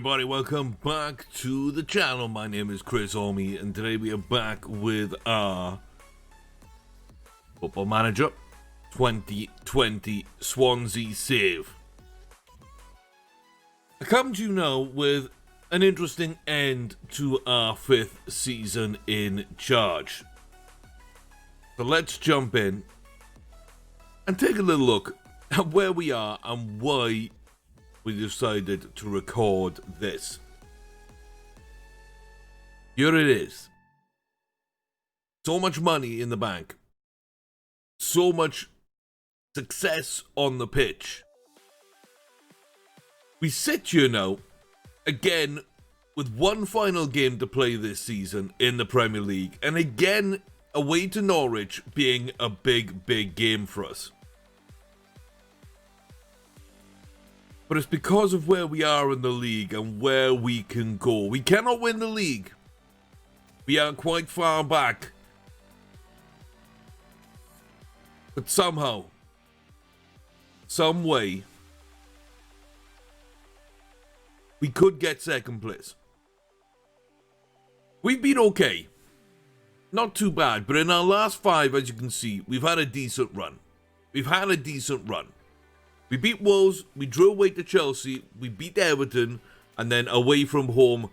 everybody, welcome back to the channel. My name is Chris Orme, and today we are back with our Football Manager 2020 Swansea save. I come to you now with an interesting end to our 5th season in charge. So let's jump in and take a little look at where we are and why we decided to record this. Here it is. So much money in the bank. So much success on the pitch. We sit here now, again, with one final game to play this season in the Premier League, and again, away to Norwich being a big game for us. But it's because of where we are in the league and where we can go. We cannot win the league. We are quite far back. But somehow, some way, we could get second place. We've been okay. Not too bad, but in our last 5, as you can see, we've had a decent run. We beat Wolves, we drew away to Chelsea, we beat Everton, and then away from home,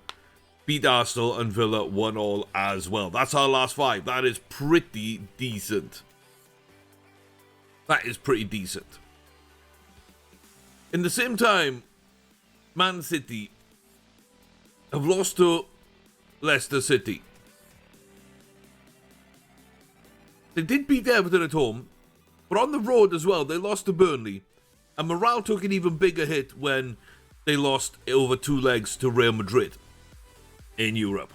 beat Arsenal and Villa 1-1 as well. That's our last 5. That is pretty decent. In the same time, Man City have lost to Leicester City. They did beat Everton at home, but on the road as well, they lost to Burnley. And morale took an even bigger hit when they lost over 2 legs to Real Madrid in Europe.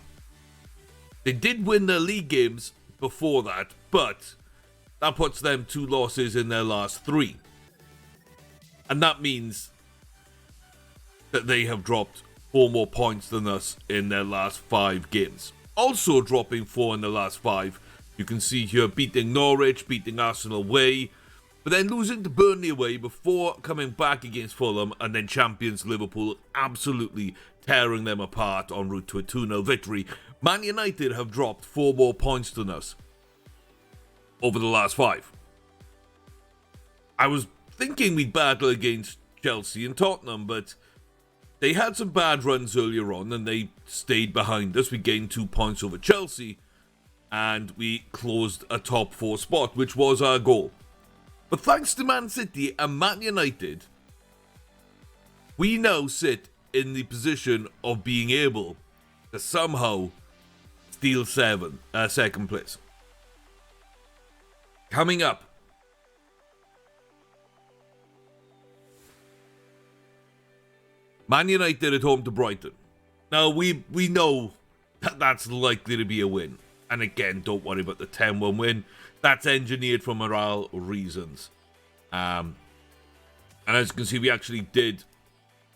They did win their league games before that, but that puts them 2 losses in their last 3. And that means that they have dropped 4 more points than us in their last 5 games. Also dropping 4 in the last 5. You can see here beating Norwich, beating Arsenal away, but then losing to Burnley away before coming back against Fulham, and then champions Liverpool absolutely tearing them apart en route to a 2-0 victory. Man United have dropped 4 more points than us over the last 5. I was thinking we'd battle against Chelsea and Tottenham, but they had some bad runs earlier on and they stayed behind us. We gained 2 points over Chelsea and we closed a top 4 spot, which was our goal. But thanks to Man City and Man United, we now sit in the position of being able to somehow steal second place. Coming up, Man United at home to Brighton. Now, we know that that's likely to be a win. And again, don't worry about the 10-1 win. That's engineered for morale reasons. And as you can see, we actually did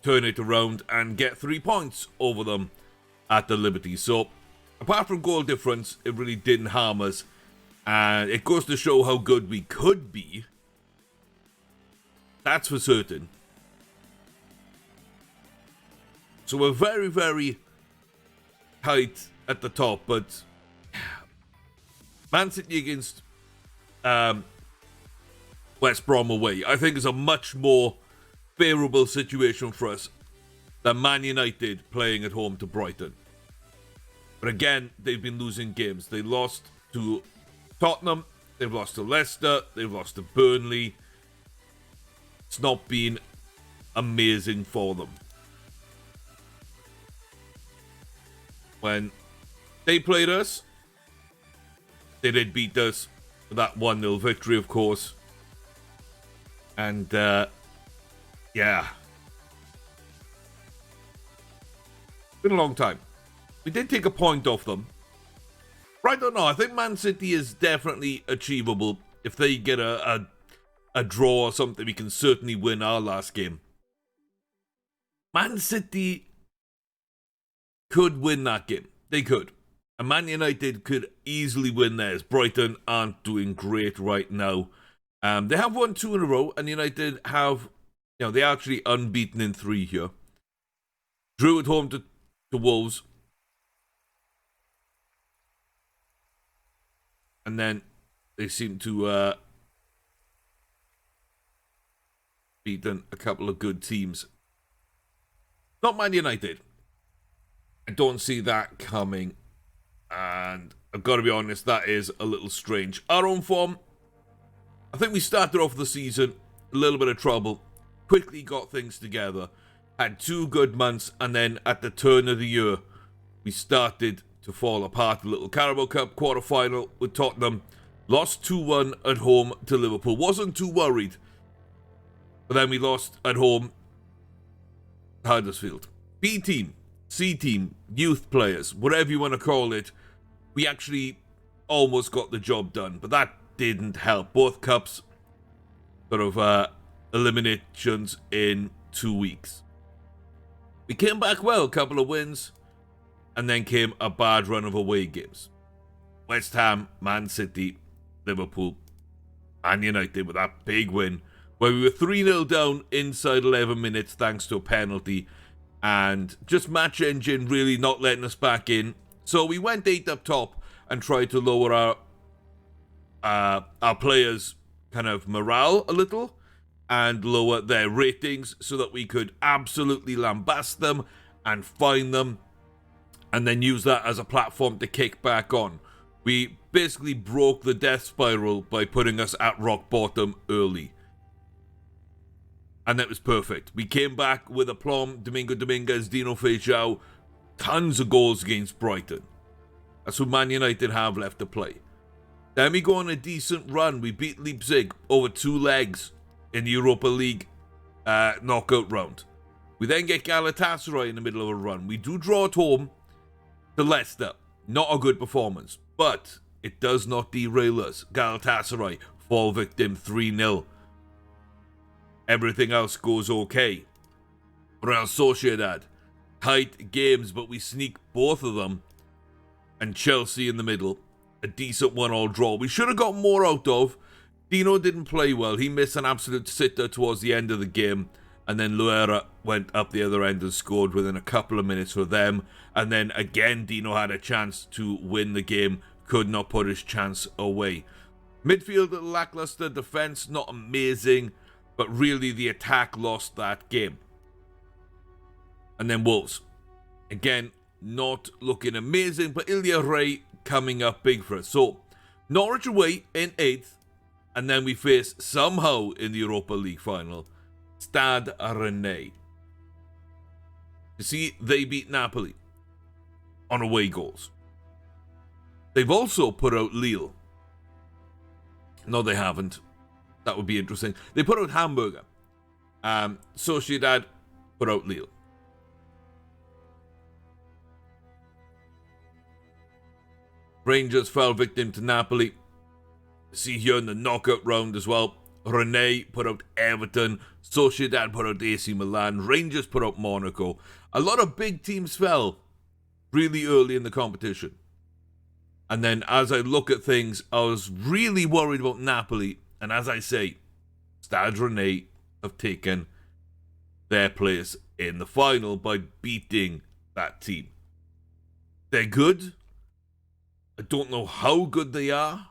turn it around and get 3 points over them at the Liberty. So, apart from goal difference, it really didn't harm us. And it goes to show how good we could be. That's for certain. So we're very tight at the top, but Man City against West Brom away, I think is a much more favourable situation for us than Man United playing at home to Brighton. But again, they've been losing games. They lost to Tottenham, they've lost to Leicester, they've lost to Burnley. It's not been amazing for them. When they played us, they did beat us with that 1-0 victory, of course. And, yeah. Been a long time. We did take a point off them. But I don't know. I think Man City is definitely achievable. If they get a draw or something, we can certainly win our last game. Man City could win that game. They could. And Man United could easily win theirs. Brighton aren't doing great right now. They have won 2 in a row, and United have, they're actually unbeaten in 3 here. Drew at home to Wolves. And then they seem to beaten a couple of good teams. Not Man United. I don't see that coming. And I've got to be honest, that is a little strange. Our own form, I think we started off the season a little bit of trouble. Quickly got things together. Had 2 good months. And then at the turn of the year, we started to fall apart a little. Carabao Cup quarter-final with Tottenham. Lost 2-1 at home to Liverpool. Wasn't too worried. But then we lost at home to Huddersfield. B team, C team, youth players, whatever you want to call it. We actually almost got the job done. But that didn't help. Both cups sort of eliminations in 2 weeks. We came back well. A couple of wins. And then came a bad run of away games. West Ham, Man City, Liverpool, and United with that big win where we were 3-0 down inside 11 minutes thanks to a penalty. And just match engine really not letting us back in. So we went 8 up top and tried to lower our players' kind of morale a little and lower their ratings so that we could absolutely lambast them and fine them and then use that as a platform to kick back on. We basically broke the death spiral by putting us at rock bottom early. And that was perfect. We came back with aplomb. Domingo Dominguez, Dino Feijão, tons of goals against Brighton. That's what Man United have left to play. Then we go on a decent run. We beat Leipzig over 2 legs in the Europa League knockout round. We then get Galatasaray in the middle of a run. We do draw at home to Leicester. Not a good performance, but it does not derail us. Galatasaray fall victim 3-0. Everything else goes okay. Real Sociedad, tight games, but we sneak both of them. And Chelsea in the middle, a decent 1-1 draw. We should have got more out of. Dino didn't play well. He missed an absolute sitter towards the end of the game. And then Luera went up the other end and scored within a couple of minutes for them. And then again, Dino had a chance to win the game. Could not put his chance away. Midfield lackluster, defense not amazing. But really, the attack lost that game. And then Wolves. Again, not looking amazing, but Ilya Ray coming up big for us. So, Norwich away in 8th. And then we face, somehow, in the Europa League final, Stade Rennais. You see, they beat Napoli on away goals. They've also put out Lille. No, they haven't. That would be interesting. They put out Hamburger. Sociedad put out Lille. Rangers fell victim to Napoli. See here in the knockout round as well. Rennais put out Everton. Sociedad put out AC Milan. Rangers put out Monaco. A lot of big teams fell really early in the competition. And then as I look at things, I was really worried about Napoli. And as I say, Stade Rennais have taken their place in the final by beating that team. They're good. I don't know how good they are.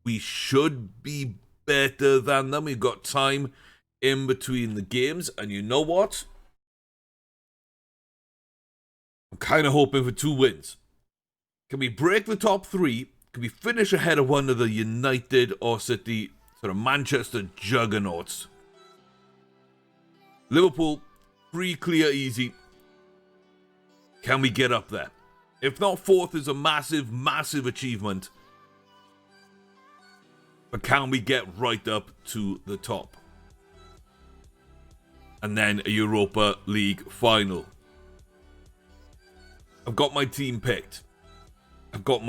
We should be better than them. We've got time in between the games. And you know what? I'm kind of hoping for 2 wins. Can we break the top 3? Can we finish ahead of one of the United or City sort of Manchester juggernauts? Liverpool, 3 clear easy. Can we get up there? If not, 4th is a massive, massive achievement. But can we get right up to the top? And then a Europa League final. I've got my team picked. Tell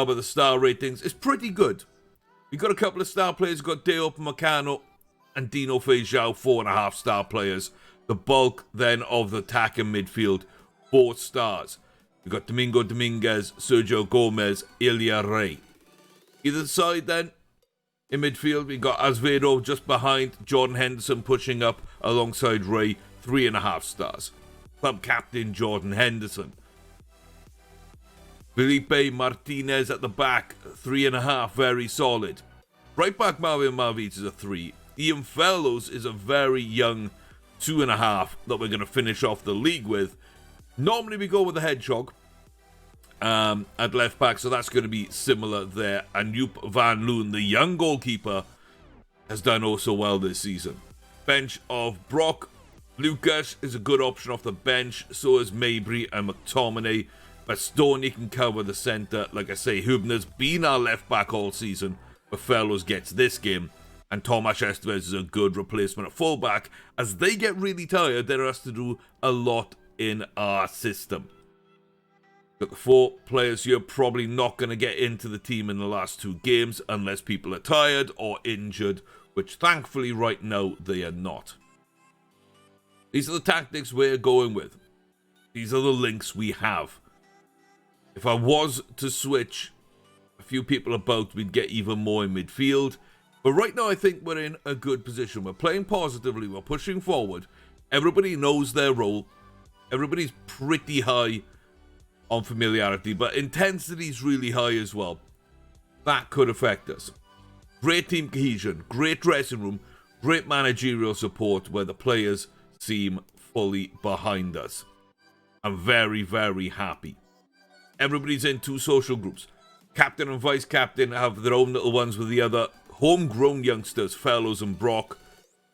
by the star ratings, it's pretty good. We've got a couple of star players. We've got Deo Upamecano and Dino Feijão, 4.5 star players. The bulk then of the attack and midfield, 4 stars. We've got Domingo Dominguez, Sergio Gomez, Ilya Ray. Either side then, in midfield, we've got Azevedo just behind, Jordan Henderson pushing up, alongside Ray, 3.5 stars. Club captain Jordan Henderson. Felipe Martinez at the back, 3.5, very solid. Right back Mario Malviz is a 3. Ian Fellows is a very young 2.5 that we're going to finish off the league with. Normally we go with the Hedgehog at left back, so that's going to be similar there. And Joop van Loon, the young goalkeeper, has done also well this season. Bench of Brock. Lucas is a good option off the bench, so is Mabry and McTominay. Bastoni can cover the centre. Like I say, Hubner's been our left back all season, but Fellows gets this game. And Tomas Estevez is a good replacement at full back. As they get really tired, there has to do a lot in our system. Got the 4 players here probably not going to get into the team in the last 2 games unless people are tired or injured, which thankfully right now they are not. These are the tactics we're going with. These are the links we have. If I was to switch a few people about, we'd get even more in midfield. But right now I think we're in a good position. We're playing positively, we're pushing forward. Everybody knows their role. Everybody's pretty high on familiarity, but intensity is really high as well. That could affect us. Great team cohesion, great dressing room, great managerial support where the players seem fully behind us. I'm very, very happy. Everybody's in 2 social groups. Captain and vice captain have their own little ones with the other homegrown youngsters, Fellows and Brock.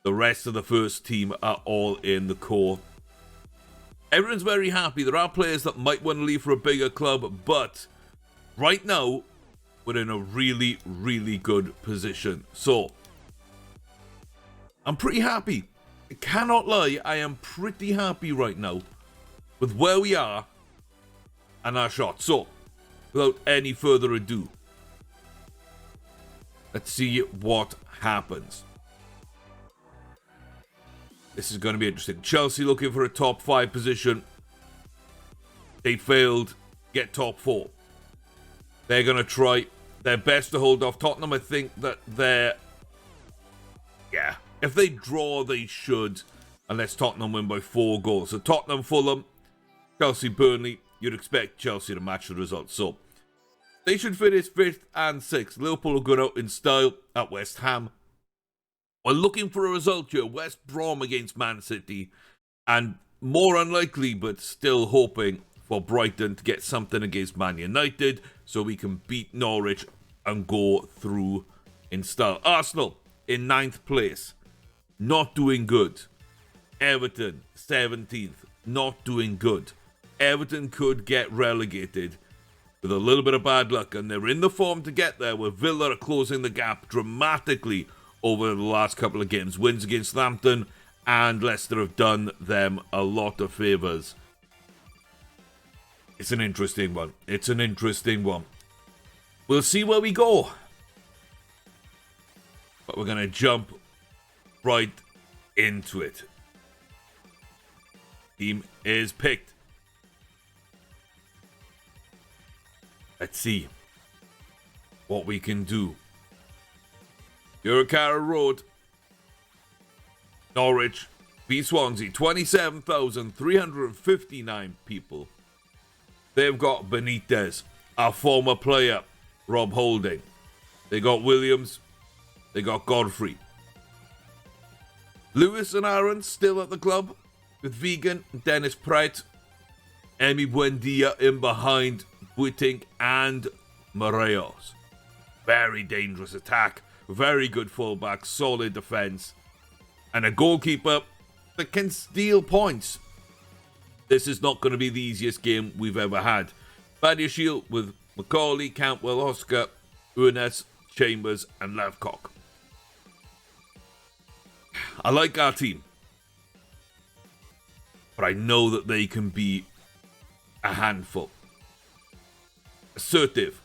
The rest of the first team are all in the core. Everyone's very happy. There are players that might want to leave for a bigger club, but right now, we're in a really, really good position. So, I'm pretty happy. I cannot lie, I am pretty happy right now with where we are and our shot. So, without any further ado, let's see what happens. This is going to be interesting. Chelsea looking for a top 5 position. They failed. Get top 4. They're going to try their best to hold off Tottenham. I think that they're... Yeah. If they draw, they should. Unless Tottenham win by 4 goals. So Tottenham, Fulham, Chelsea, Burnley. You'd expect Chelsea to match the results. So they should finish 5th and 6th. Liverpool will go out in style at West Ham. We're looking for a result here. West Brom against Man City. And more unlikely, but still hoping for Brighton to get something against Man United so we can beat Norwich and go through in style. Arsenal in 9th place. Not doing good. Everton, 17th. Not doing good. Everton could get relegated with a little bit of bad luck, and they're in the form to get there, with Villa closing the gap dramatically over the last couple of games. Wins against Southampton and Leicester have done them a lot of favours. It's an interesting one. It's an interesting one. We'll see where we go. But we're going to jump right into it. Team is picked. Let's see what we can do. Eurocara Road. Norwich v Swansea. 27,359 people. They've got Benitez, our former player, Rob Holding. They got Williams. They got Godfrey. Lewis and Aaron still at the club with Vegan, Dennis Pratt, Emi Buendia in behind Buitink and Morelos. Very dangerous attack. Very good fullback. Solid defense. And a goalkeeper that can steal points. This is not going to be the easiest game we've ever had. Badiashile with Macaulay, Cantwell, Oscar, Unes, Chambers and Lavcock. I like our team. But I know that they can be a handful. Assertive.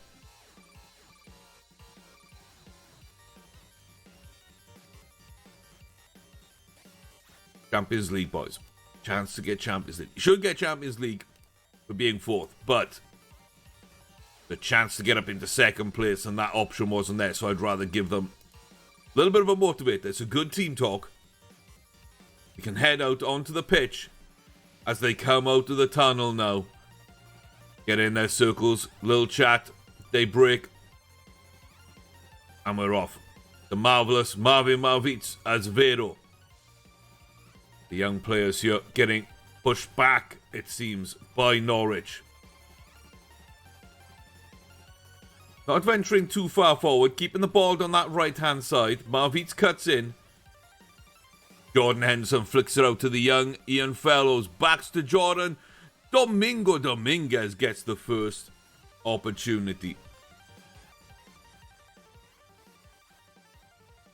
Champions League, boys. Chance to get Champions League. You should get Champions League for being 4th, but the chance to get up into 2nd place, and that option wasn't there, so I'd rather give them a little bit of a motivator. It's a good team talk. We can head out onto the pitch as they come out of the tunnel now. Get in their circles, little chat, they break, and we're off. The marvellous Marvin Malvitz as Vero. The young players here getting pushed back, it seems, by Norwich. Not venturing too far forward, keeping the ball on that right-hand side. Malvitz cuts in. Jordan Henderson flicks it out to the young Ian Fellows. Backs to Jordan. Domingo Dominguez gets the first opportunity.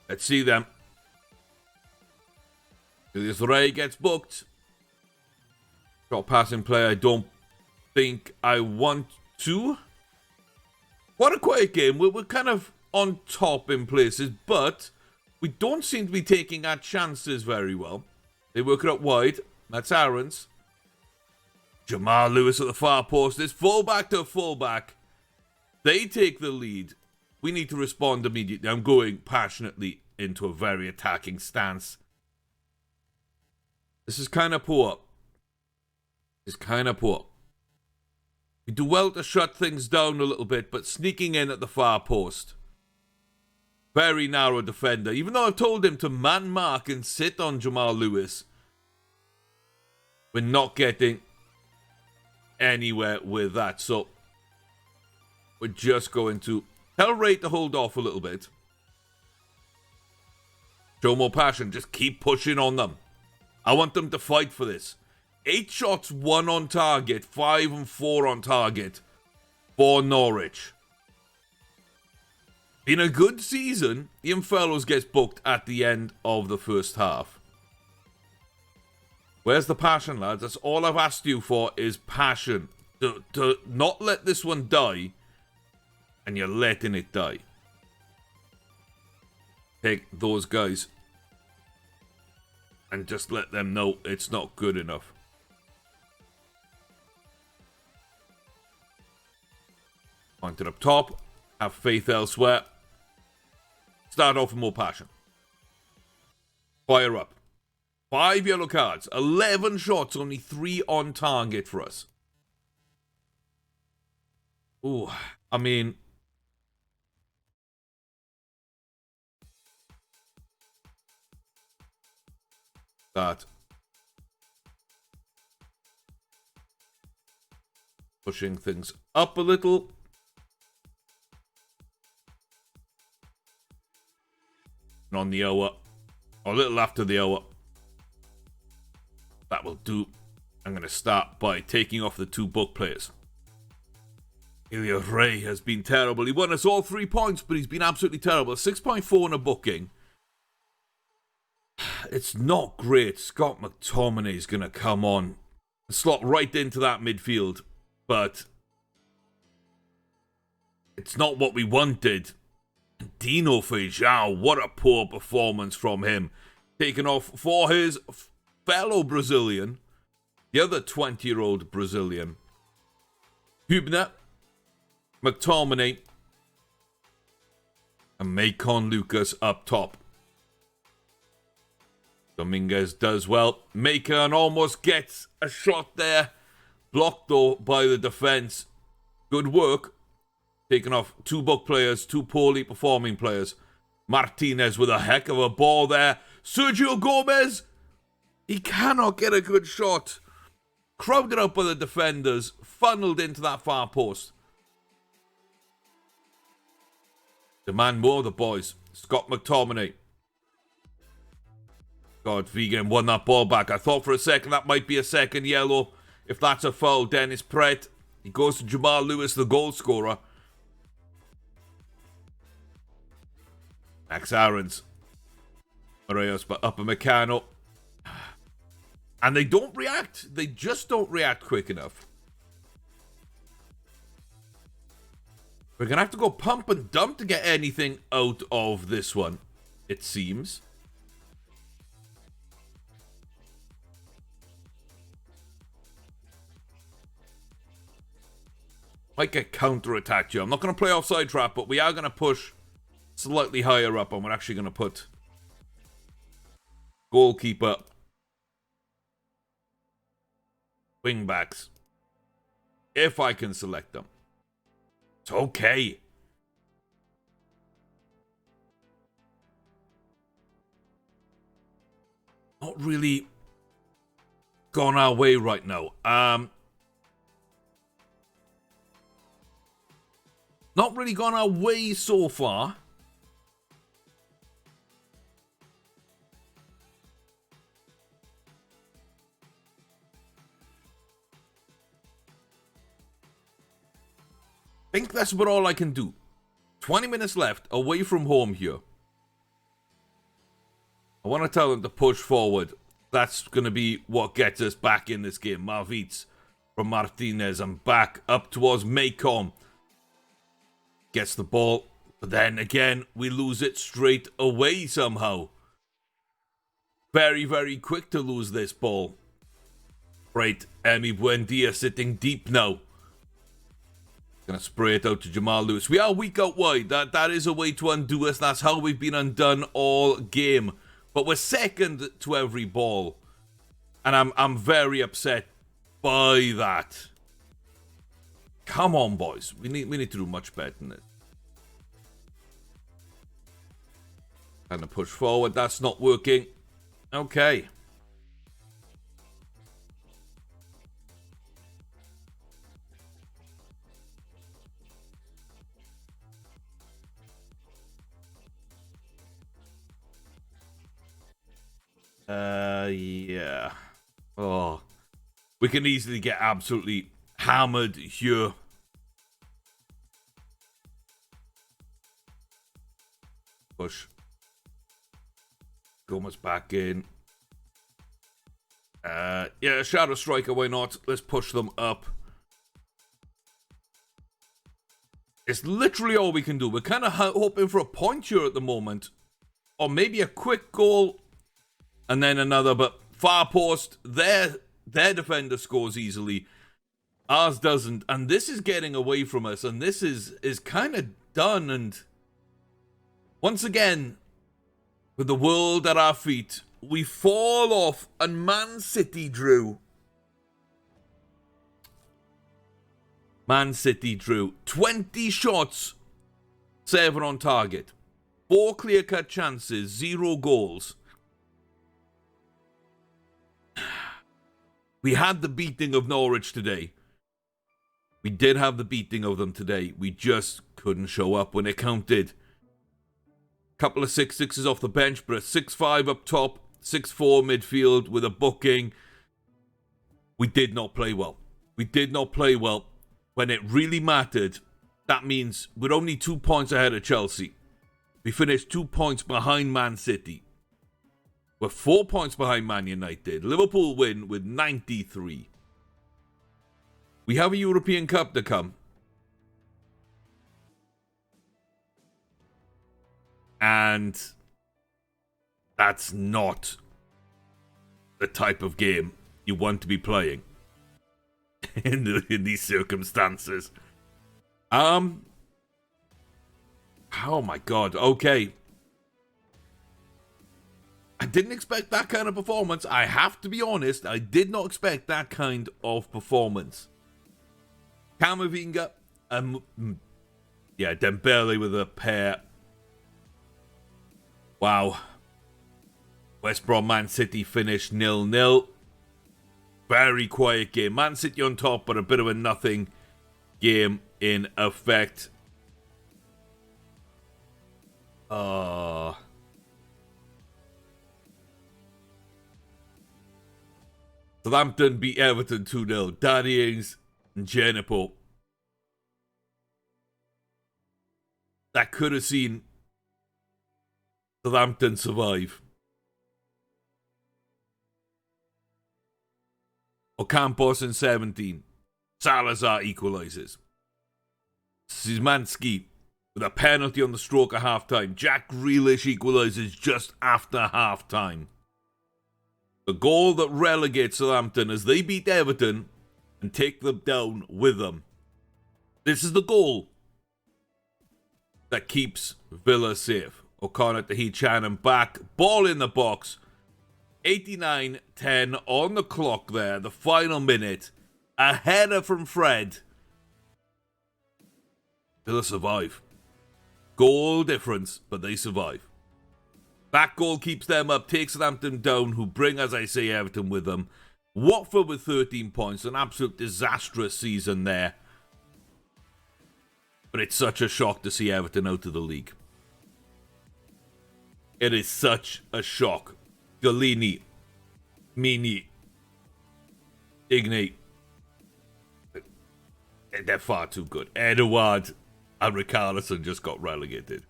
Let's see them. Julius Ray gets booked. Short passing play, I don't think I want to. What a quiet game. We're kind of on top in places, but we don't seem to be taking our chances very well. They work it up wide. That's Aaron's. Jamal Lewis at the far post. It's fullback to fullback. They take the lead. We need to respond immediately. I'm going passionately into a very attacking stance. This is kind of poor. It's kind of poor. We do well to shut things down a little bit, but sneaking in at the far post. Very narrow defender. Even though I've told him to man mark and sit on Jamal Lewis, we're not getting anywhere with that. So we're just going to tell Ray to hold off a little bit. Show more passion. Just keep pushing on them. I want them to fight for this. 8 shots, 1 on target. 5 and 4 on target for Norwich. In a good season, Ian Fellows gets booked at the end of the first half. Where's the passion, lads? That's all I've asked you for is passion. To not let this one die, and you're letting it die. Take those guys and just let them know it's not good enough. Point it up top. Have faith elsewhere. Start off with more passion. Fire up. 5 yellow cards. 11 shots. Only 3 on target for us. Ooh. I mean, that. Pushing things up a little. And on the hour. Or a little after the hour. That will do. I'm going to start by taking off the 2 book players. Ilya Ray has been terrible. He won us all 3 points, but he's been absolutely terrible. 6.4 in a booking. It's not great. Scott McTominay is going to come on and slot right into that midfield. But it's not what we wanted. Dino Feijão, what a poor performance from him. Taken off for his fellow Brazilian, the other 20-year-old Brazilian. Hübner, McTominay, and Macon Lucas up top. Dominguez does well. Macon almost gets a shot there. Blocked though by the defense. Good work. Taking off 2 book players, 2 poorly performing players. Martinez with a heck of a ball there. Sergio Gomez. He cannot get a good shot. Crowded out by the defenders. Funneled into that far post. Demand more, the boys. Scott McTominay. God, Vegan won that ball back. I thought for a second that might be a second yellow. If that's a foul, Dennis Pratt. He goes to Jamal Lewis, the goal scorer. Max Aarons. Moreos, but Upper Meccano. And they don't react. They just don't react quick enough. We're going to have to go pump and dump to get anything out of this one, it seems. Might get counter-attacked here. I'm not going to play offside trap, but we are going to push slightly higher up, and we're actually going to put goalkeeper wing backs. If I can select them. It's okay. Not really gone our way right now. Not really gone our way so far. I think that's about all I can do. 20 minutes left, away from home here. I want to tell them to push forward. That's going to be what gets us back in this game. Marvitz from Martinez and back up towards Maycom. Gets the ball, but then again, we lose it straight away somehow. Very, very quick to lose this ball. Right, Emi Buendia sitting deep now. Gonna spray it out to Jamal Lewis. We are weak out wide. That is a way to undo us. That's how we've been undone all game. But we're second to every ball. And I'm very upset by that. Come on, boys. We need to do much better than this. Kind of push forward. That's not working. Okay. Yeah. Oh. We can easily get absolutely hammered here. Push. Gomez back in. Yeah, Shadow Striker, why not? Let's push them up. It's literally all we can do. We're kind of hoping for a point here at the moment. Or maybe a quick goal. And then another, but far post, their defender scores easily. Ours doesn't. And this is getting away from us. And this is kind of done. And once again, with the world at our feet, we fall off and Man City drew. Man City drew. 20 shots, 7 on target. 4 clear-cut chances, 0 goals. We had the beating of Norwich today. We did have the beating of them today. We just couldn't show up when it counted. Couple of 6-6s off the bench, but a 6-5 up top, 6-4 midfield with a booking. We did not play well. We did not play well. When it really mattered, that means we're only 2 points ahead of Chelsea. We finished 2 points behind Man City. We're 4 points behind Man United. Liverpool win with 93. We have a European Cup to come. And that's not the type of game you want to be playing in these circumstances. Oh my God. Okay. I didn't expect that kind of performance. I have to be honest. I did not expect that kind of performance. Camavinga and Dembele with a pair. Wow. West Brom Man City finished 0-0. Very quiet game. Man City on top, but a bit of a nothing game in effect. Southampton beat Everton 2-0. Danny Ings and Jenipo. That could have seen Southampton survive. Ocampos in 17. Salazar equalises. Szymanski with a penalty on the stroke of half-time. Jack Grealish equalises just after half-time. The goal that relegates Southampton as they beat Everton and take them down with them. This is the goal that keeps Villa safe. O'Connor to Hee-Chan and back. Ball in the box. 89-10 on the clock there. The final minute. A header from Fred. They'll survive. Goal difference, but they survive. That goal keeps them up, takes Southampton down, who bring, as I say, Everton with them. Watford with 13 points. An absolute disastrous season there. But it's such a shock to see Everton out of the league. It is such a shock. Galini, Mini, Ignate. They're far too good. Edouard and Richarlison just got relegated.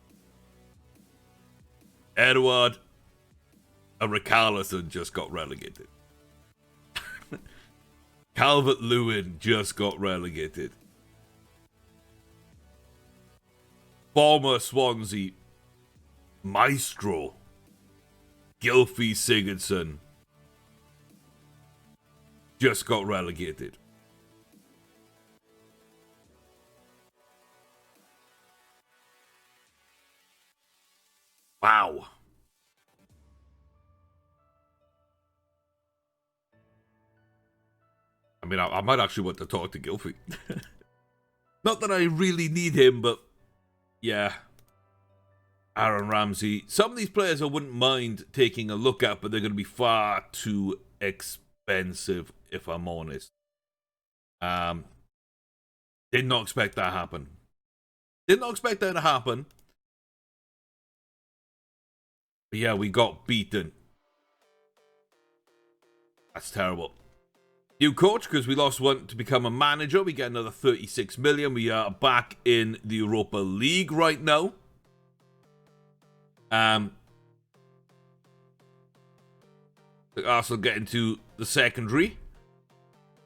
Edouard and Richarlison just got relegated. Calvert-Lewin just got relegated. Former Swansea Maestro Gylfi Sigurdsson just got relegated. Wow. I mean, I might actually want to talk to Gylfi. Not that I really need him, but yeah. Aaron Ramsey. Some of these players I wouldn't mind taking a look at, but they're going to be far too expensive, if I'm honest. Did not expect that to happen. Did not expect that to happen. But yeah, we got beaten. That's terrible. New coach, because we lost one to become a manager. We get another 36 million. We are back in the Europa League right now. Arsenal get into the secondary.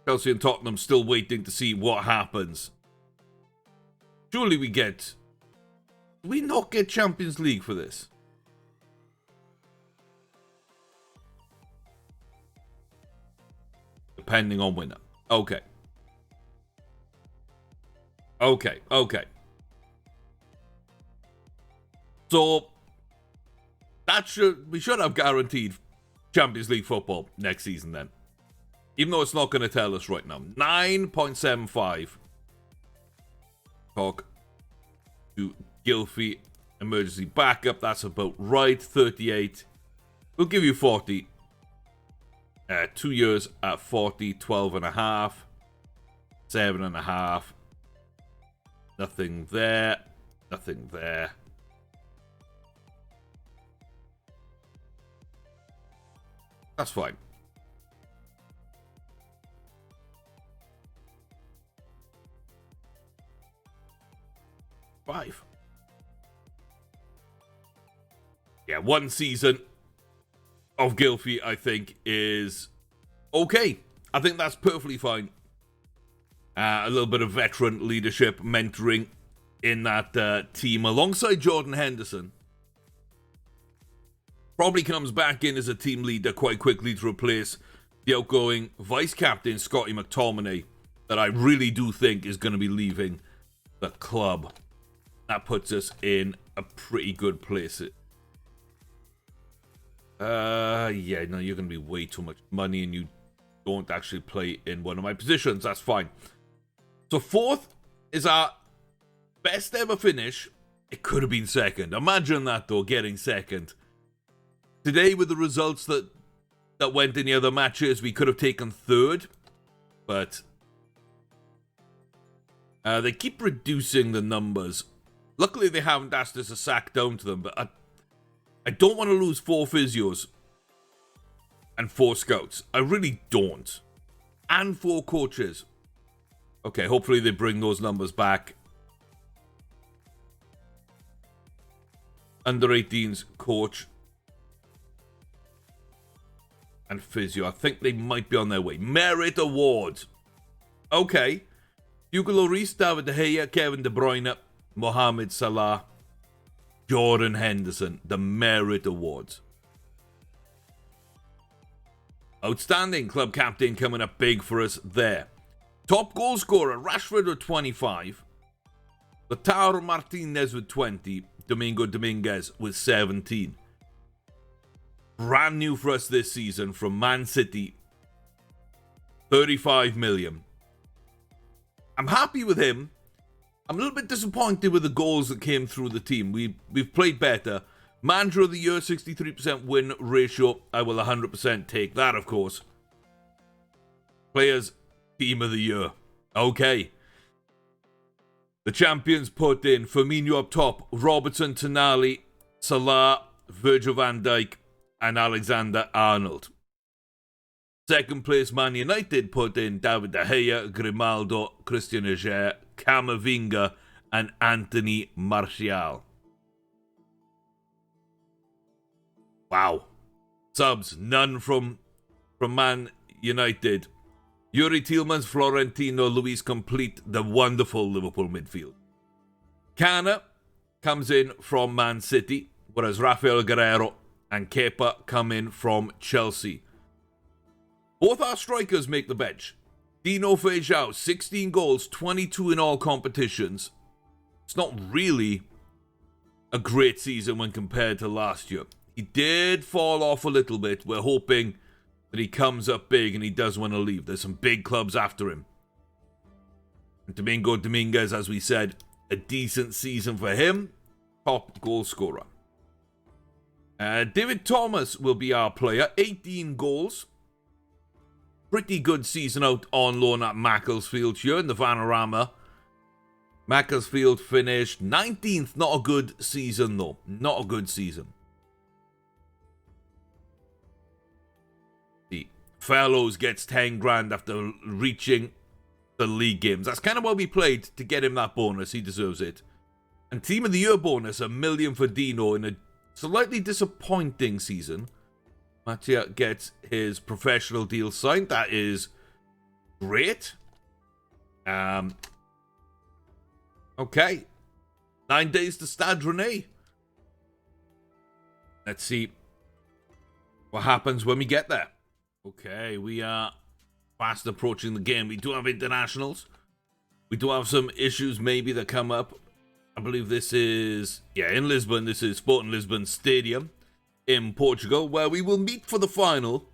Chelsea and Tottenham still waiting to see what happens. Surely we get... Do we not get Champions League for this? Depending on winner. Okay. Okay. So... we should have guaranteed Champions League football next season then. Even though it's not going to tell us right now. 9.75. Talk to Gylfi. Emergency backup. That's about right. 38. We'll give you 40. 2 years at 40. 12.5. 7.5. Nothing there. Nothing there. That's fine. Five. Yeah, one season of Gylfi, I think, is okay. I think that's perfectly fine. A little bit of veteran leadership, mentoring in that team alongside Jordan Henderson. Probably comes back in as a team leader quite quickly to replace the outgoing vice-captain, Scotty McTominay, that I really do think is going to be leaving the club. That puts us in a pretty good place. Yeah, no, you're going to be way too much money and you don't actually play in one of my positions. That's fine. So fourth is our best ever finish. It could have been second. Imagine that, though, getting second. Today, with the results that went in the other matches, we could have taken third. But they keep reducing the numbers. Luckily, they haven't asked us to sack down to them. But I don't want to lose 4 physios and 4 scouts. I really don't. And 4 coaches. Okay, hopefully they bring those numbers back. Under 18s coach and physio. I think they might be on their way. Merit awards. Okay. Hugo Lloris, David De Gea, Kevin De Bruyne, Mohamed Salah, Jordan Henderson. The Merit awards. Outstanding club captain coming up big for us there. Top goal scorer, Rashford with 25. Lautaro Martinez with 20. Domingo Dominguez with 17. Brand new for us this season from Man City. 35 million. I'm happy with him. I'm a little bit disappointed with the goals that came through the team. We've played better. Manager of the year, 63% win ratio. I will 100% take that, of course. Players, team of the year. Okay. The champions put in Firmino up top, Robertson, Tonali, Salah, Virgil van Dijk, and Alexander Arnold. Second place, Man United put in David De Gea, Grimaldo, Christian Aguero, Camavinga, and Anthony Martial. Wow. Subs, none from Man United. Yuri Tielemans, Florentino Luis complete the wonderful Liverpool midfield. Kana comes in from Man City, whereas Rafael Guerreiro and Kepa come in from Chelsea. Both our strikers make the bench. Dino Feijão, 16 goals, 22 in all competitions. It's not really a great season when compared to last year. He did fall off a little bit. We're hoping that he comes up big and he does want to leave. There's some big clubs after him. And Domingo Dominguez, as we said, a decent season for him. Top goal scorer. David Thomas will be our player. 18 goals. Pretty good season out on loan at Macclesfield here in the Vanarama. Macclesfield finished 19th. Not a good season though. Not a good season. Fellows gets 10 grand after reaching the league games. That's kind of what we played to get him that bonus. He deserves it. And team of the year bonus, $1 million for Dino in a slightly disappointing season. Mattia gets his professional deal signed. That is great. Okay. 9 days to Stade Rennais. Let's see what happens when we get there. Okay, we are fast approaching the game. We do have internationals. We do have some issues maybe that come up. I believe this is, in Lisbon. This is Sporting Lisbon Stadium in Portugal, where we will meet for the final.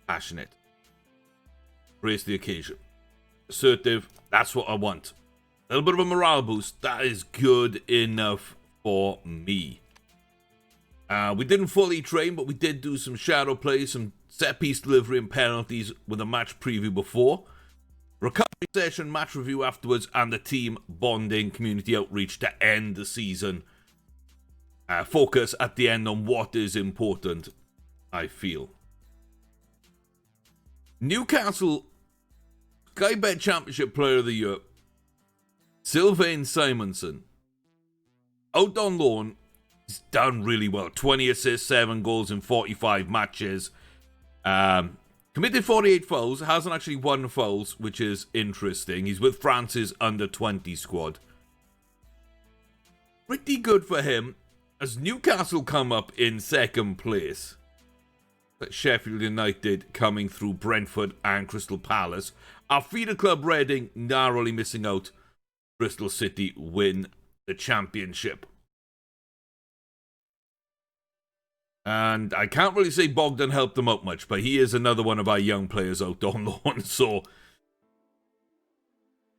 Passionate. Embrace the occasion. Assertive. That's what I want. A little bit of a morale boost. That is good enough for me. We didn't fully train, but we did do some shadow play, some set-piece delivery and penalties with a match preview before. Recovery session, match review afterwards, and the team bonding community outreach to end the season. Focus at the end on what is important, I feel. Newcastle Sky Bet Championship Player of the Year, Sylvain Simonsen. Out on loan. He's done really well. 20 assists, 7 goals in 45 matches. Committed 48 fouls. Hasn't actually won fouls, which is interesting. He's with France's under-20 squad. Pretty good for him. As Newcastle come up in second place. Sheffield United coming through Brentford and Crystal Palace. Our feeder club Reading narrowly missing out. Bristol City win the championship. And I can't really say Bogdan helped them out much, but he is another one of our young players out on loan, so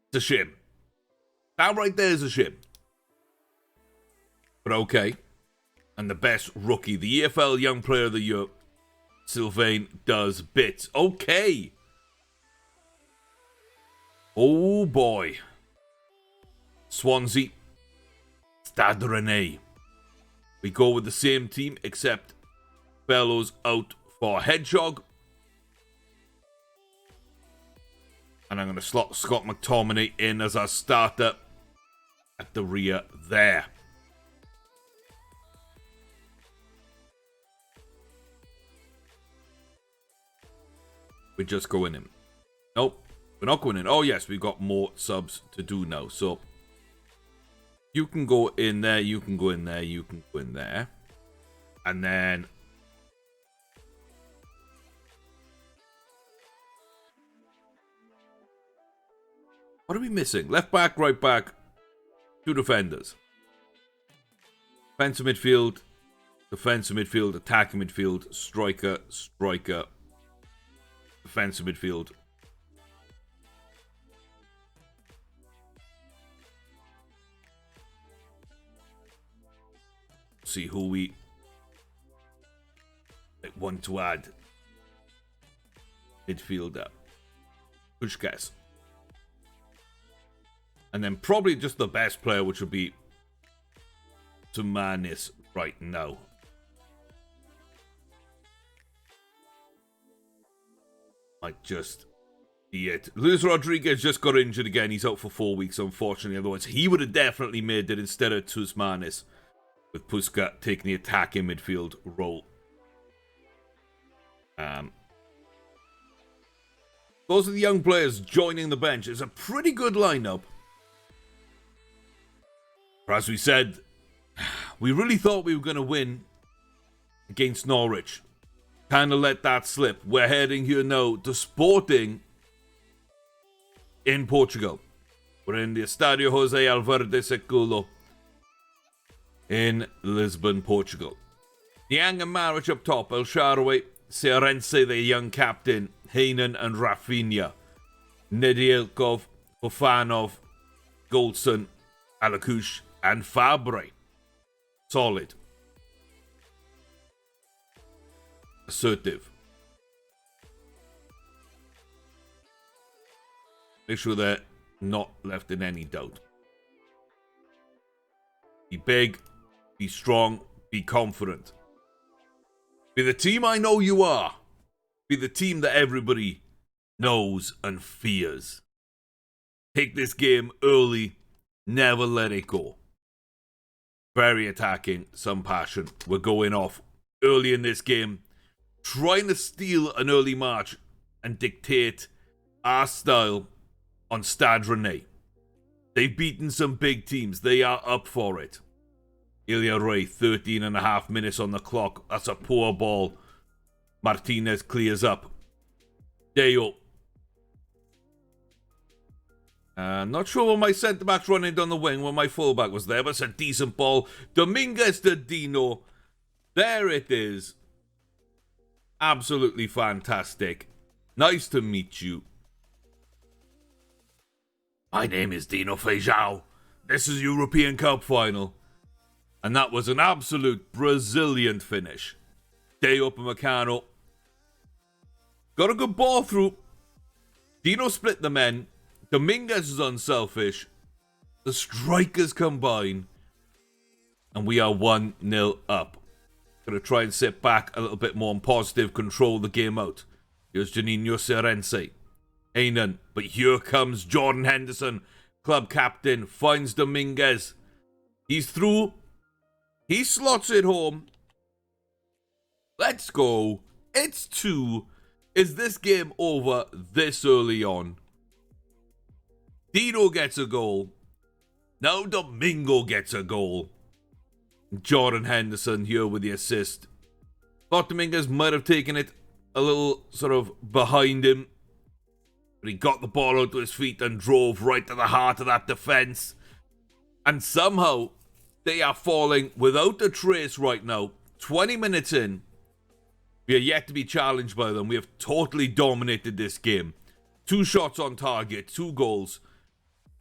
it's a shame. That right there is a shame. But okay. And the best rookie, the EFL Young Player of the Year, Sylvain does bits. Okay. Oh boy. Swansea, Stade Rennais. We go with the same team, except Fellows out for Hedgehog. And I'm going to slot Scott McTominay in as our starter at the rear there. We're just going in. Nope, we're not going in. Oh yes, we've got more subs to do now. So you can go in there, you can go in there, you can go in there. And then what are we missing? Left back, right back, 2 defenders. Defensive midfield, defensive midfield, attacking midfield, striker, defensive midfield. See who we want to add. Midfielder. Puskás. And then probably just the best player, which would be Tumanis right now. Might just be it. Luis Rodriguez just got injured again. He's out for 4 weeks, unfortunately. Otherwise, he would have definitely made it instead of Tumanis, with Puskás taking the attacking midfield role. Those are the young players joining the bench. It's a pretty good lineup. But as we said, we really thought we were going to win against Norwich. Kind of let that slip. We're heading here now to Sporting in Portugal. We're in the Estadio José Alverde Seculo in Lisbon, Portugal. Niang and Maric up top. El Shaarawy, Cearense, the young captain, Heynen and Rafinha. Nedielkov, Fofanov, Goldson, Alakush, and Fabre. Solid. Assertive. Make sure they're not left in any doubt. Be big, be strong, be confident. Be the team I know you are. Be the team that everybody knows and fears. Take this game early, never let it go. Very attacking, some passion. We're going off early in this game, trying to steal an early march and dictate our style on Stade Rennais. They've beaten some big teams. They are up for it. Ilya Ray, 13 and a half minutes on the clock. That's a poor ball. Martinez clears up. Deo. Not sure when my centre-back's running down the wing when my full-back was there, but it's a decent ball. Dominguez to Dino. There it is. Absolutely fantastic. Nice to meet you. My name is Dino Feijão. This is European Cup final. And that was an absolute Brazilian finish. Deo Upamecano. Got a good ball through. Dino split the men. Dominguez is unselfish. The strikers combine. And we are 1-0 up. Gonna try and sit back a little bit more and positive, control the game out. Here's Juninho Cearense. Heynen. But here comes Jordan Henderson. Club captain. Finds Dominguez. He's through. He slots it home. Let's go. It's 2. Is this game over this early on? Dino gets a goal. Now Domingo gets a goal. Jordan Henderson here with the assist. Thought Dominguez might have taken it a little sort of behind him. But he got the ball out to his feet and drove right to the heart of that defence. And somehow they are falling without a trace right now. 20 minutes in. We are yet to be challenged by them. We have totally dominated this game. 2 shots on target, 2 goals.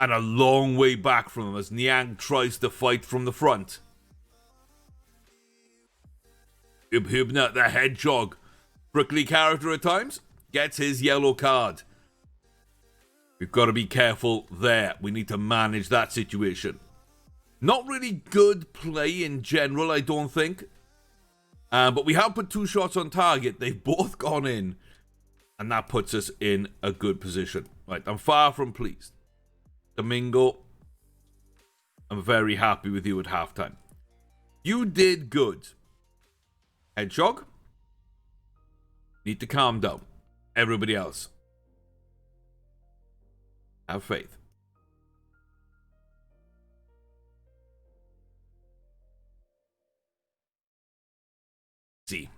And a long way back from them as Niang tries to fight from the front. Hübner, the hedgehog. Prickly character at times. Gets his yellow card. We've got to be careful there. We need to manage that situation. Not really good play in general, I don't think. But we have put 2 shots on target. They've both gone in. And that puts us in a good position. Right, I'm far from pleased. Domingo, I'm very happy with you at halftime. You did good. Hedgehog, need to calm down. Everybody else, have faith. See, can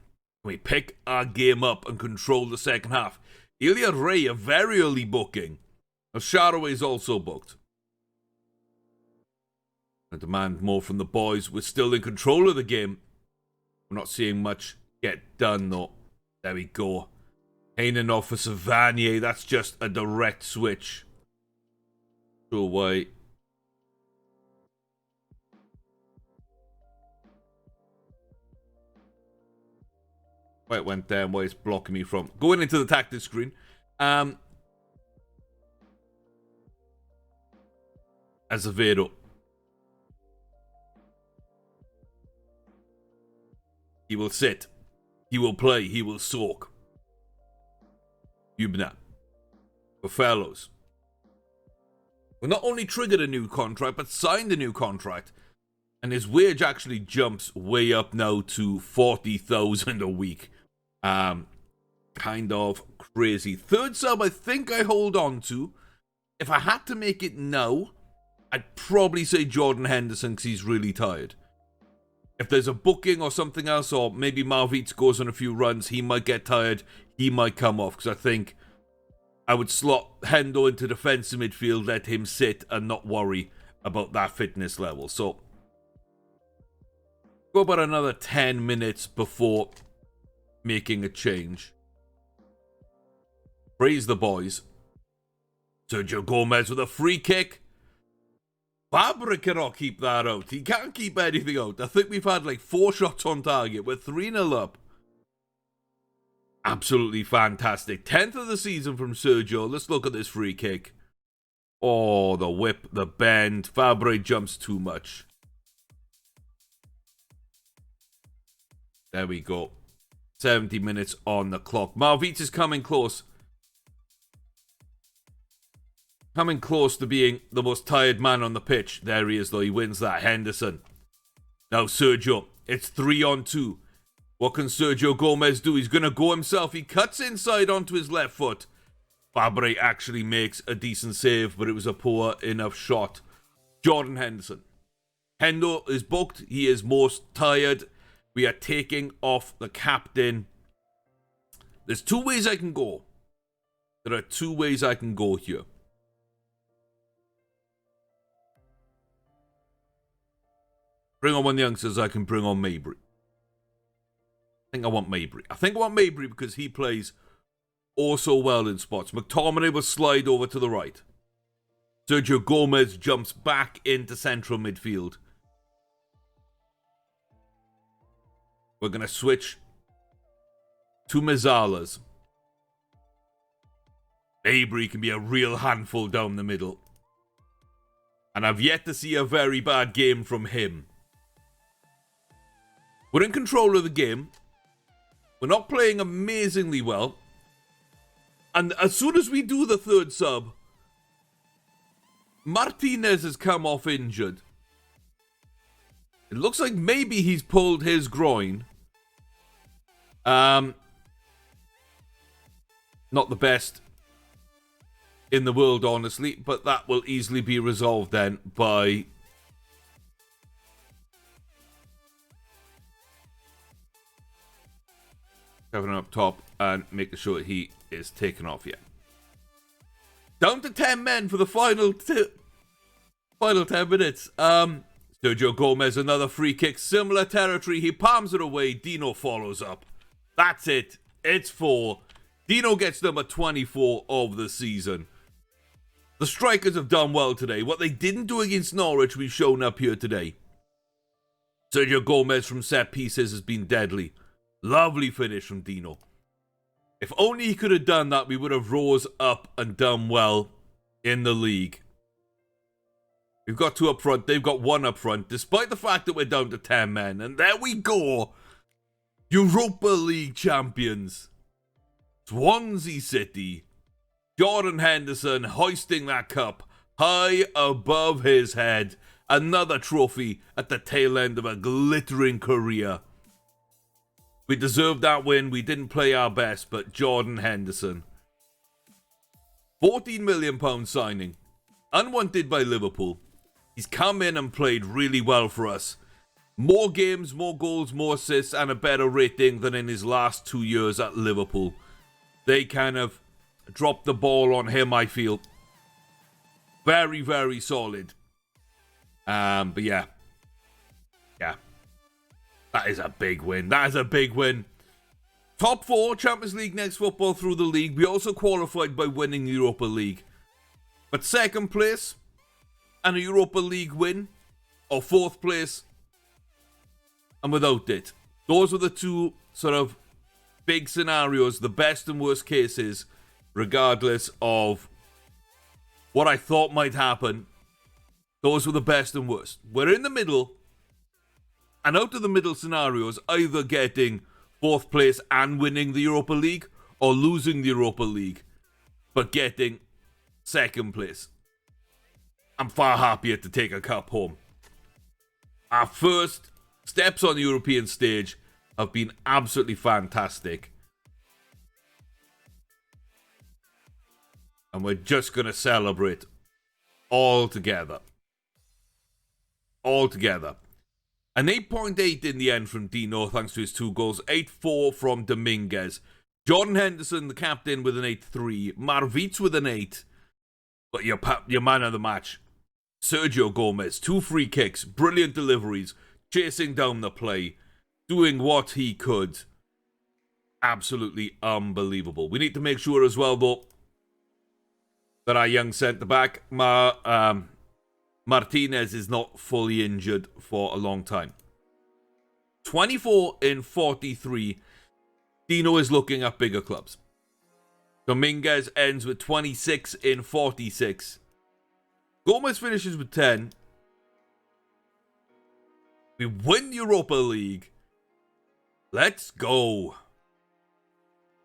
we pick our game up and control the second half? Ilya Ray, a very early booking. El Shaarawy is also booked. I demand more from the boys. We're still in control of the game. We're not seeing much get done, though. There we go. Hainan off for Savanier. That's just a direct switch. Sure way. Where it went down, where it's blocking me from. Going into the tactics screen. Azevedo. He will sit. He will play. He will soak. Yubna. For fellows. We not only triggered a new contract, but signed a new contract. And his wage actually jumps way up now to 40,000 a week. Kind of crazy. Third sub I think I hold on to. If I had to make it now, I'd probably say Jordan Henderson because he's really tired. If there's a booking or something else, or maybe Marvitz goes on a few runs, he might get tired, he might come off, because I think I would slot Hendo into defensive midfield, let him sit, and not worry about that fitness level. So, go about another 10 minutes before making a change. Praise the boys. Sergio Gomez with a free kick. Fabra cannot keep that out. He can't keep anything out. I think we've had like 4 shots on target. We're 3-0 up. Absolutely fantastic. 10th of the season from Sergio. Let's look at this free kick. Oh, the whip, the bend. Fabra jumps too much. There we go. 70 minutes on the clock. Marvitz is coming close. Coming close to being the most tired man on the pitch. There he is, though. He wins that. Henderson. Now Sergio. It's 3-on-2. What can Sergio Gomez do? He's going to go himself. He cuts inside onto his left foot. Fabre actually makes a decent save, but it was a poor enough shot. Jordan Henderson. Hendo is booked. He is most tired. We are taking off the captain. There's 2 ways I can go. There are 2 ways I can go here. Bring on one of the youngsters, I can bring on Mabry. I think I want Mabry. I think I want Mabry because he plays oh so well in spots. McTominay will slide over to the right. Sergio Gomez jumps back into central midfield. We're going to switch to Mezzala's. Mabry can be a real handful down the middle. And I've yet to see a very bad game from him. We're in control of the game. We're not playing amazingly well. And as soon as we do the third sub, Martinez has come off injured. It looks like maybe he's pulled his groin. Not the best in the world, honestly, but that will easily be resolved then by having him up top and making sure he is taken off yet. Down to 10 men for the final 10 minutes. Sergio Gomez, another free kick, similar territory. He palms it away. Dino follows up. That's it. It's 4. Dino gets number 24 of the season. The strikers have done well today. What they didn't do against Norwich, we've shown up here today. Sergio Gomez from set pieces has been deadly. Lovely finish from Dino. If only he could have done that, we would have rose up and done well in the league. We've got 2 up front. They've got 1 up front, despite the fact that we're down to 10 men. And there we go. Europa League champions. Swansea City. Jordan Henderson hoisting that cup high above his head. Another trophy at the tail end of a glittering career. We deserved that win. We didn't play our best, but Jordan Henderson. £14 million signing. Unwanted by Liverpool. He's come in and played really well for us. More games, more goals, more assists, and a better rating than in his last 2 years at Liverpool. They kind of dropped the ball on him, I feel. Very, very solid. But yeah. That is a big win. That is a big win. Top 4, Champions League next football through the league. We also qualified by winning the Europa League. But second place and a Europa League win, or fourth place and without it. Those were the two sort of big scenarios, the best and worst cases, regardless of what I thought might happen. Those were the best and worst. We're in the middle, and out of the middle scenarios, either getting fourth place and winning the Europa League, or losing the Europa League, but getting second place. I'm far happier to take a cup home. Our first steps on the European stage have been absolutely fantastic. And we're just going to celebrate all together. All together. An 8.8 in the end from Dino, thanks to his 2 goals. 8-4 from Dominguez. Jordan Henderson, the captain, with an 8-3. Marvitz with an 8. But your man of the match, Sergio Gomez. 2 free kicks, brilliant deliveries, chasing down the play, doing what he could. Absolutely unbelievable. We need to make sure as well, though, that our young centre-back, Martinez, is not fully injured for a long time. 24 in 43. Dino is looking at bigger clubs. Dominguez ends with 26 in 46. Gomez finishes with 10. We win Europa League. Let's go.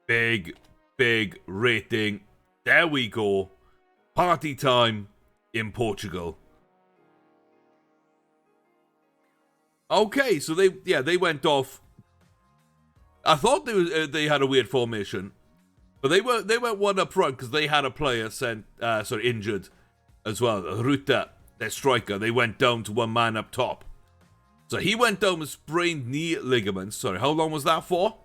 Big rating. There we go. Party time in Portugal. Okay, so they went off. I thought they had a weird formation, but they went one up front because they had a player injured as well. Ruta, their striker, they went down to one man up top. So he went down with sprained knee ligaments. Sorry, how long was that for?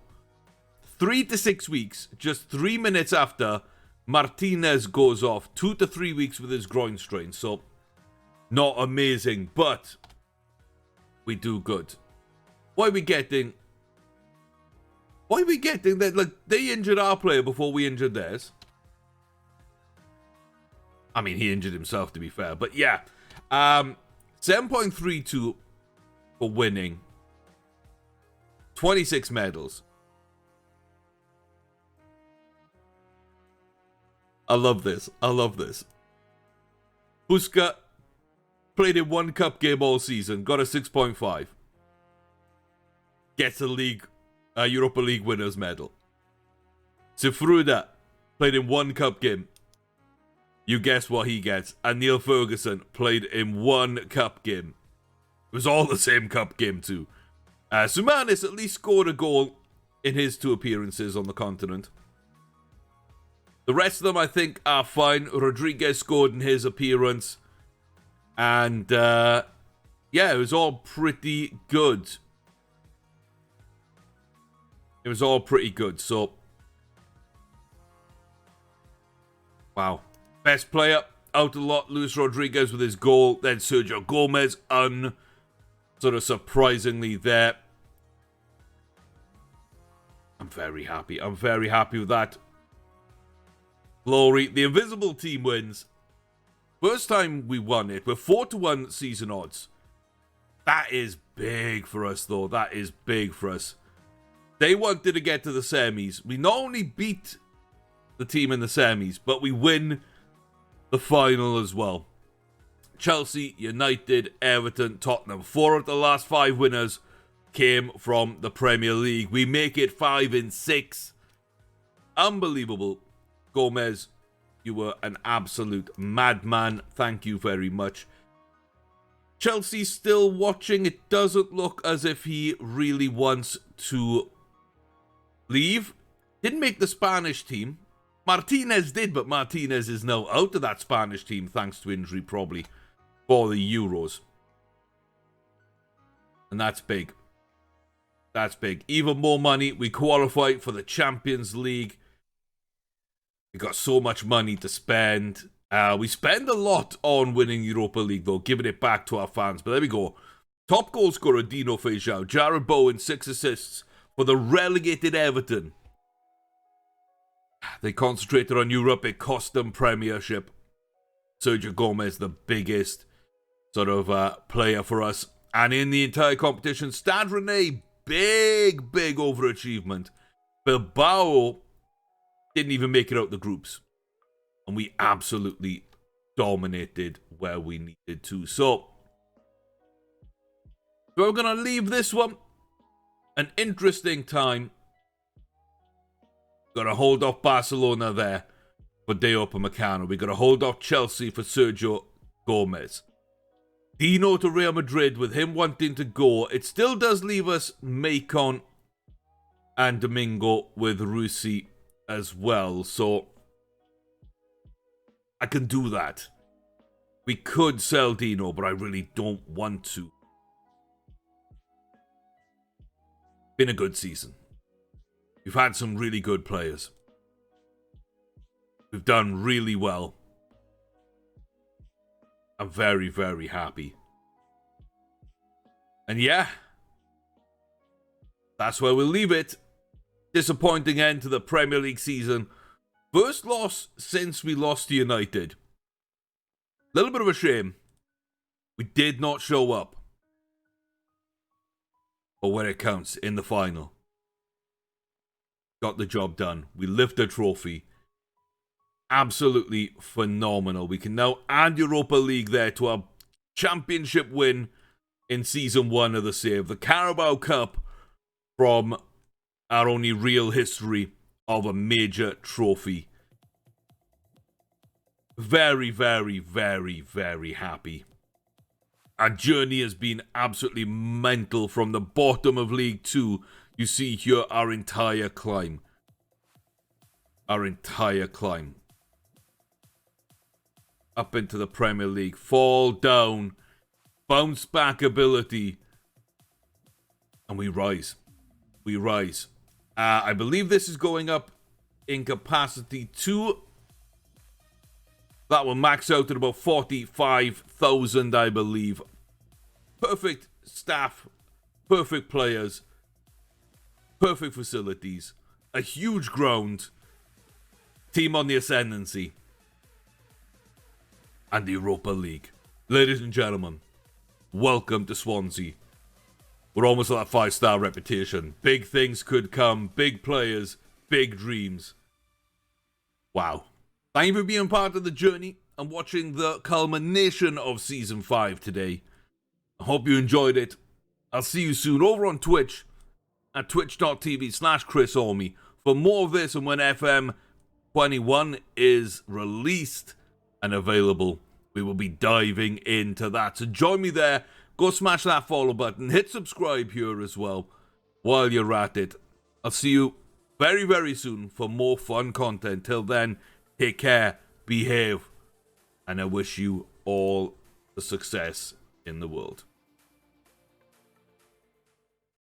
3 to 6 weeks. Just 3 minutes after Martinez goes off. 2 to 3 weeks with his groin strain. So not amazing, but we do good. Why are we getting that? Like, they injured our player before we injured theirs. I mean, he injured himself, to be fair. But yeah, 7.32 for winning. 26 medals. I love this. Busca played in 1 cup game all season. Got a 6.5. Gets a Europa League winners medal. Sifruda played in 1 cup game. You guess what he gets. And Neil Ferguson played in 1 cup game. It was all the same cup game too. Sumanis at least scored a goal in his 2 appearances on the continent. The rest of them, I think, are fine. Rodriguez scored in his appearance. And, yeah, it was all pretty good. So, wow. Best player out a lot, Luis Rodriguez with his goal. Then Sergio Gomez, sort of surprisingly there. I'm very happy with that. Glory. The invisible team wins. First time we won it. We're 4-1 season odds. That is big for us, though. That is big for us. They wanted to get to the semis. We not only beat the team in the semis, but we win the final as well. Chelsea, United, Everton, Tottenham. 4 of the last 5 winners came from the Premier League. We make it 5 in 6. Unbelievable. Gomez, you were an absolute madman. Thank you very much. Chelsea still watching. It doesn't look as if he really wants to leave. Didn't make the Spanish team. Martinez did, but Martinez is now out of that Spanish team thanks to injury probably for the Euros. And that's big. That's big. Even more money. We qualified for the Champions League. We got so much money to spend. We spend a lot on winning Europa League, though, giving it back to our fans. But there we go. Top goal scorer, Dino Feijão. Jared Bowen, 6 assists for the relegated Everton. They concentrated on Europe. It cost them Premiership. Sergio Gomez, the biggest sort of player for us. And in the entire competition, Stade Rennais, big overachievement. Bilbao didn't even make it out the groups. And we absolutely dominated where we needed to. So we're going to leave this one an interesting time. Got to hold off Barcelona there for Deo Upamecano. We got to hold off Chelsea for Sergio Gomez. Dino to Real Madrid with him wanting to go. It still does leave us Macon and Domingo with Russi as well. So I can do that. We could sell Dino, but I really don't want to. Been a good season. We've had some really good players. We've done really well. I'm very, very happy. And yeah, that's where we'll leave it. Disappointing end to the Premier League season. First loss since we lost to United. Little bit of a shame. We did not show up. But when it counts, in the final. Got the job done. We lift the trophy. Absolutely phenomenal. We can now add Europa League there to our championship win in Season 1 of the save. The Carabao Cup from our only real history of a major trophy. Very, very, very, very happy. Our journey has been absolutely mental from the bottom of League 2. You see here our entire climb. Our entire climb. Up into the Premier League. Fall down. Bounce back ability. And we rise. We rise. I believe this is going up in capacity 2. That will max out at about 45,000, I believe. Perfect staff. Perfect players. Perfect facilities. A huge ground. Team on the ascendancy. And the Europa League. Ladies and gentlemen, welcome to Swansea. We're almost at that 5-star reputation. Big things could come. Big players. Big dreams. Wow. Thank you for being part of the journey and watching the culmination of Season 5 today. I hope you enjoyed it. I'll see you soon over on Twitch at twitch.tv/ChrisArmy for more of this, and when FM21 is released and available, we will be diving into that. So join me there. Go smash that follow button. Hit subscribe here as well while you're at it. I'll see you very, very soon for more fun content. Till then, take care, behave, and I wish you all the success in the world.